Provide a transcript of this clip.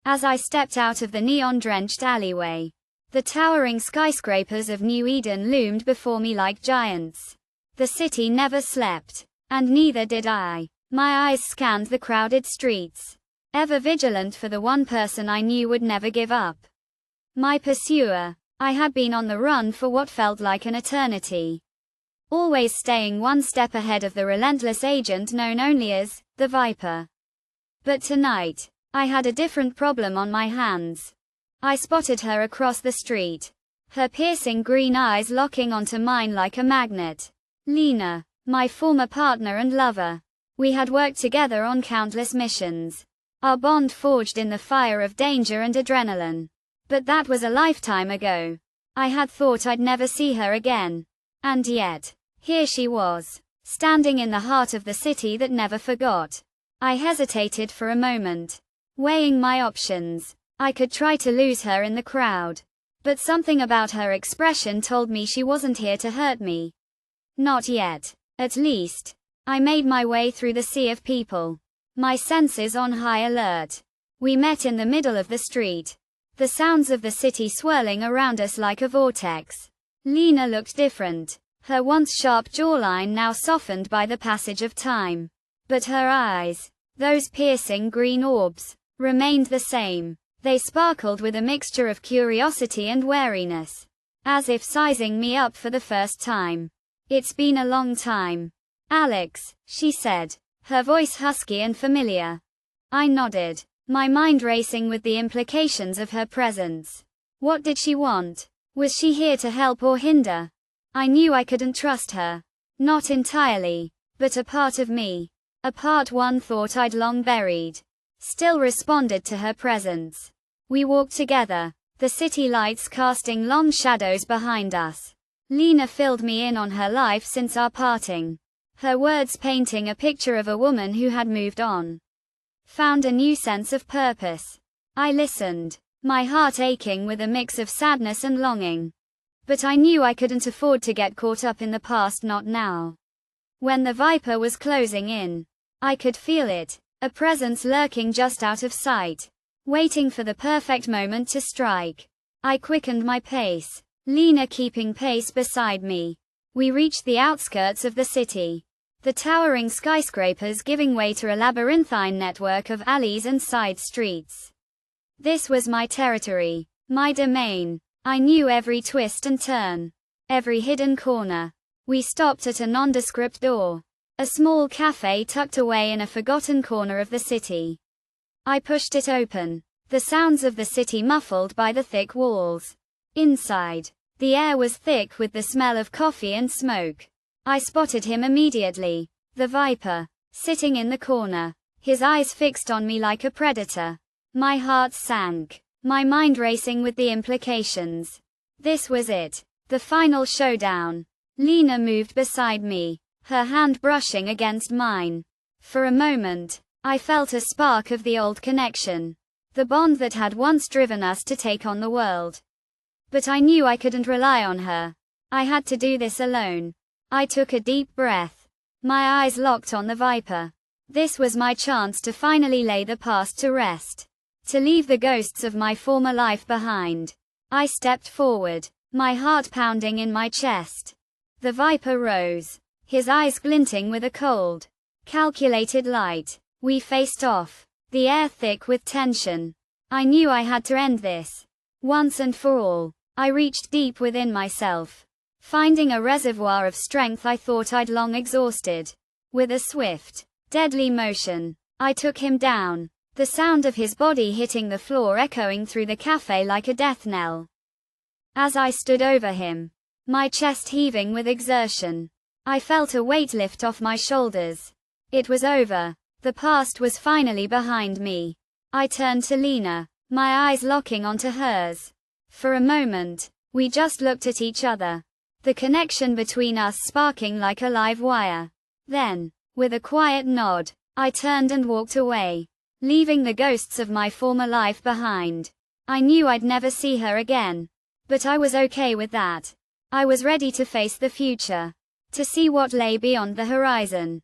As I stepped out of the neon-drenched alleyway, the towering skyscrapers of New Eden loomed before me like giants. The city never slept, and neither did I. My eyes scanned the crowded streets, ever vigilant for the one person I knew would never give up. My pursuer. I had been on the run for what felt like an eternity, always staying one step ahead of the relentless agent known only as the Viper. But tonight, I had a different problem on my hands. I spotted her across the street, her piercing green eyes locking onto mine like a magnet. Lena, my former partner and lover. We had worked together on countless missions, our bond forged in the fire of danger and adrenaline. But that was a lifetime ago. I had thought I'd never see her again. And yet, here she was, standing in the heart of the city that never forgot. I hesitated for a moment, weighing my options. I could try to lose her in the crowd, but something about her expression told me she wasn't here to hurt me. Not yet, at least. I made my way through the sea of people, my senses on high alert. We met in the middle of the street, the sounds of the city swirling around us like a vortex. Lena looked different, her once sharp jawline now softened by the passage of time. But her eyes, those piercing green orbs, remained the same. They sparkled with a mixture of curiosity and wariness, as if sizing me up for the first time. It's been a long time. Alex, she said, her voice husky and familiar. I nodded, my mind racing with the implications of her presence. What did she want? Was she here to help or hinder? I knew I couldn't trust her. Not entirely, but a part of me, a part one thought I'd long buried, still responded to her presence. We walked together, the city lights casting long shadows behind us. Lena filled me in on her life since our parting, her words painting a picture of a woman who had moved on, found a new sense of purpose. I listened, my heart aching with a mix of sadness and longing. But I knew I couldn't afford to get caught up in the past, not now. When the Viper was closing in, I could feel it, a presence lurking just out of sight, waiting for the perfect moment to strike. I quickened my pace, Lena keeping pace beside me. We reached the outskirts of the city, the towering skyscrapers giving way to a labyrinthine network of alleys and side streets. This was my territory, my domain. I knew every twist and turn, every hidden corner. We stopped at a nondescript door, a small cafe tucked away in a forgotten corner of the city. I pushed it open, the sounds of the city muffled by the thick walls. Inside, the air was thick with the smell of coffee and smoke. I spotted him immediately, the Viper, sitting in the corner, his eyes fixed on me like a predator. My heart sank, my mind racing with the implications. This was it, the final showdown. Lena moved beside me, her hand brushing against mine. For a moment, I felt a spark of the old connection, the bond that had once driven us to take on the world. But I knew I couldn't rely on her. I had to do this alone. I took a deep breath. My eyes locked on the Viper. This was my chance to finally lay the past to rest, to leave the ghosts of my former life behind. I stepped forward, my heart pounding in my chest. The Viper rose, his eyes glinting with a cold, calculated light. We faced off, the air thick with tension. I knew I had to end this, once and for all. I reached deep within myself, finding a reservoir of strength I thought I'd long exhausted. With a swift, deadly motion, I took him down, the sound of his body hitting the floor echoing through the cafe like a death knell. As I stood over him, my chest heaving with exertion, I felt a weight lift off my shoulders. It was over. The past was finally behind me. I turned to Lena, my eyes locking onto hers. For a moment, we just looked at each other, the connection between us sparking like a live wire. Then, with a quiet nod, I turned and walked away, leaving the ghosts of my former life behind. I knew I'd never see her again, but I was okay with that. I was ready to face the future, to see what lay beyond the horizon.